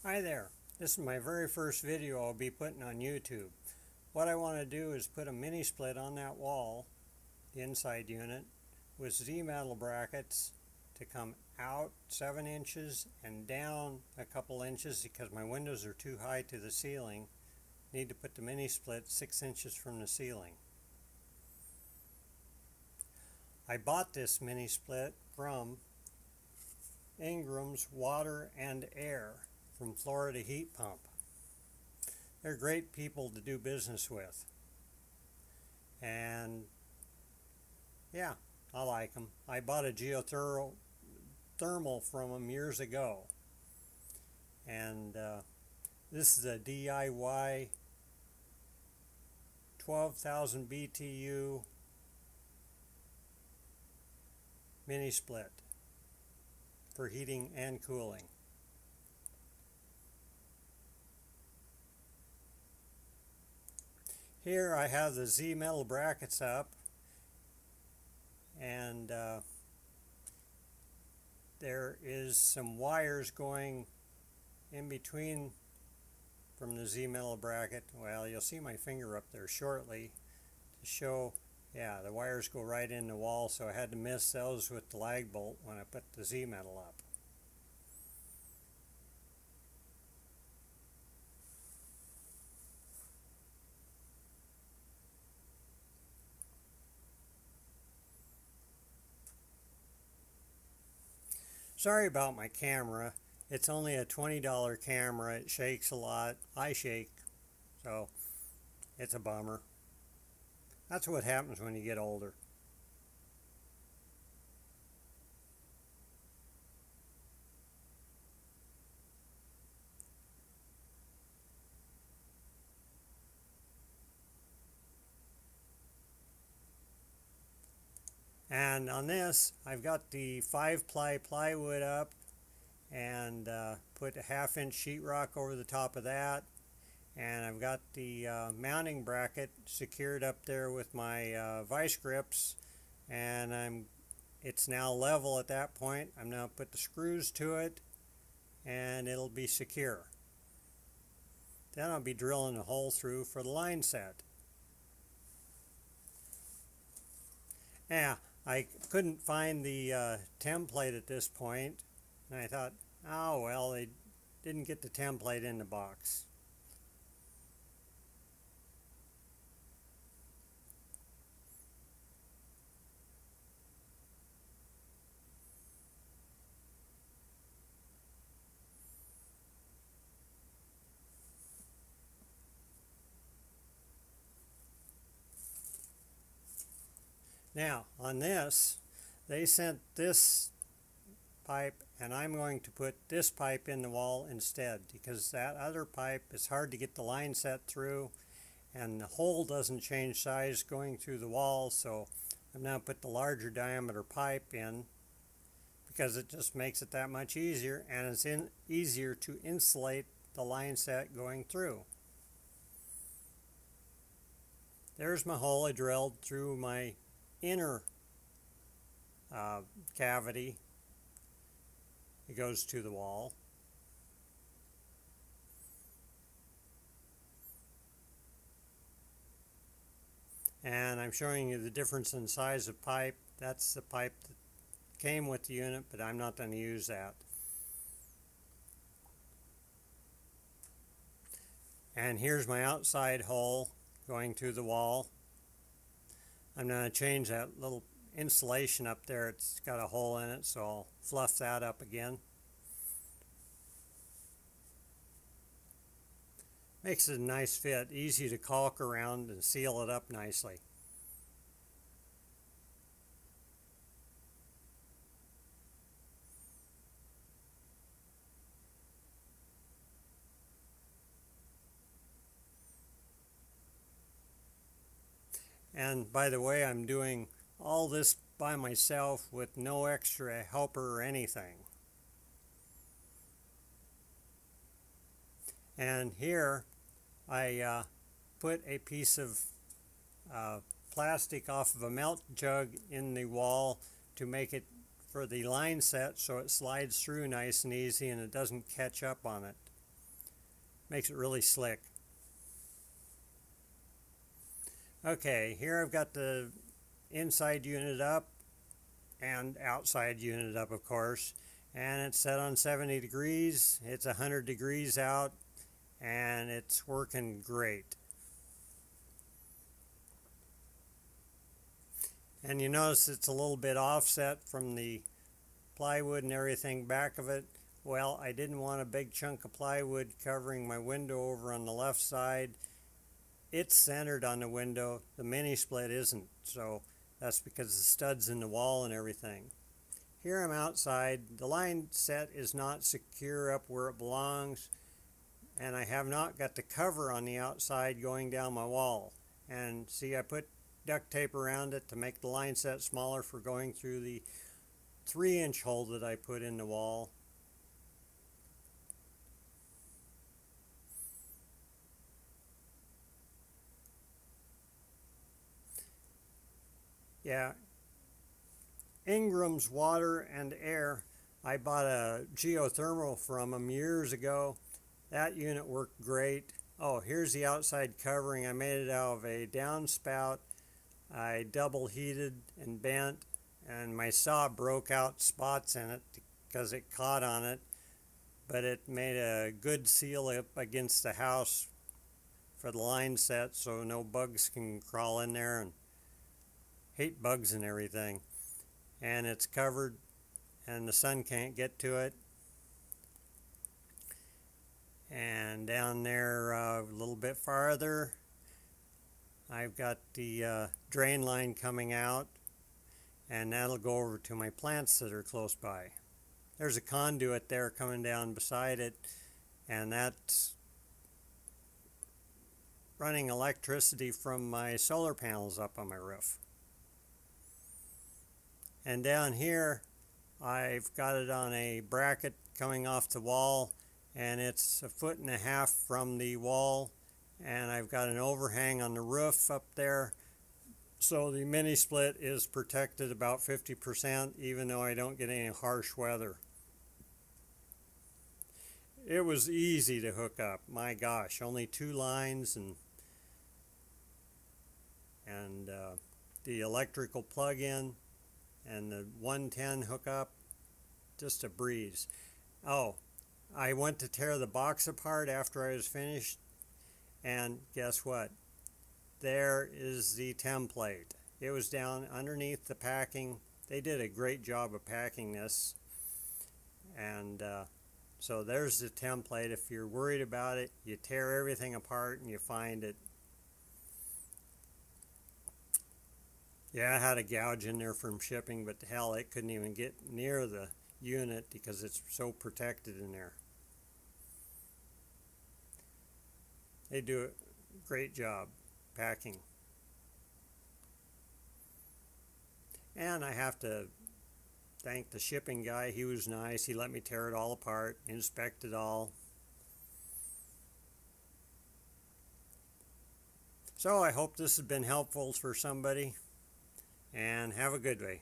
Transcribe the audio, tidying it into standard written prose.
Hi there. This is my very first video I'll be putting on YouTube. What I want to do is put a mini split on that wall, the inside unit, with Z-metal brackets to come out 7 inches and down a couple inches because my windows are too high to the ceiling. Need to put the mini split 6 inches from the ceiling. I bought this mini split from Ingrams Water and Air from Florida Heat Pump. They're great people to do business with. And yeah, I like them. I bought a geothermal from them years ago. And this is a DIY 12,000 BTU mini split for heating and cooling. Here I have the Z-metal brackets up, and there is some wires going in between from the Z-metal bracket. Well, you'll see my finger up there shortly to show, yeah, the wires go right in the wall, so I had to miss those with the lag bolt when I put the Z-metal up. Sorry about my camera. It's only a $20 camera. It shakes a lot. I shake, so it's a bummer. That's what happens when you get older. And on this, I've got the 5-ply plywood up and put a 1/2-inch sheetrock over the top of that. And I've got the mounting bracket secured up there with my vice grips. And it's now level at that point. I'm now put the screws to it and it'll be secure. Then I'll be drilling a hole through for the line set. Yeah, I couldn't find the template at this point, and I thought, oh well, they didn't get the template in the box. Now, on this, they sent this pipe, and I'm going to put this pipe in the wall instead because that other pipe is hard to get the line set through, and the hole doesn't change size going through the wall, so I'm now put the larger diameter pipe in because it just makes it that much easier, and it's easier to insulate the line set going through. There's my hole I drilled through my inner cavity. It goes to the wall. And I'm showing you the difference in size of pipe. That's the pipe that came with the unit, but I'm not going to use that. And here's my outside hole going through the wall. I'm going to change that little insulation up there. It's got a hole in it, so I'll fluff that up again. Makes it a nice fit, easy to caulk around and seal it up nicely. And by the way, I'm doing all this by myself with no extra helper or anything. And here I put a piece of plastic off of a melt jug in the wall to make it for the line set so it slides through nice and easy and it doesn't catch up on it. Makes it really slick. Okay, here I've got the inside unit up and outside unit up, of course, and it's set on 70 degrees. It's 100 degrees out and it's working great. And you notice it's a little bit offset from the plywood and everything back of it. Well, I didn't want a big chunk of plywood covering my window over on the left side. It's centered on the window. The mini split isn't, so that's because the stud's in the wall and everything. Here I'm outside. The line set is not secure up where it belongs, and I have not got the cover on the outside going down my wall. And see, I put duct tape around it to make the line set smaller for going through the 3-inch hole that I put in the wall. Yeah, Ingrams Water and Air. I bought a geothermal from them years ago. That unit worked great. Oh, here's the outside covering. I made it out of a downspout. I double heated and bent, and my saw broke out spots in it because it caught on it, but it made a good seal up against the house for the line set so no bugs can crawl in there, and hate bugs and everything. And it's covered and the sun can't get to it. And down there a little bit farther, I've got the drain line coming out, and that'll go over to my plants that are close by. There's a conduit there coming down beside it, and that's running electricity from my solar panels up on my roof. And down here I've got it on a bracket coming off the wall, and it's 1.5 feet from the wall, and I've got an overhang on the roof up there, so the mini split is protected about 50% even though I don't get any harsh weather. It was easy to hook up. My gosh, only 2 lines and the electrical plug-in and the 110 hookup, just a breeze. Oh, I went to tear the box apart after I was finished, and guess what? There is the template. It was down underneath the packing. They did a great job of packing this, and so there's the template. If you're worried about it, you tear everything apart and you find it. Yeah, I had a gouge in there from shipping, but hell, it couldn't even get near the unit because it's so protected in there. They do a great job packing. And I have to thank the shipping guy. He was nice. He let me tear it all apart, inspect it all. So I hope this has been helpful for somebody, and have a good day.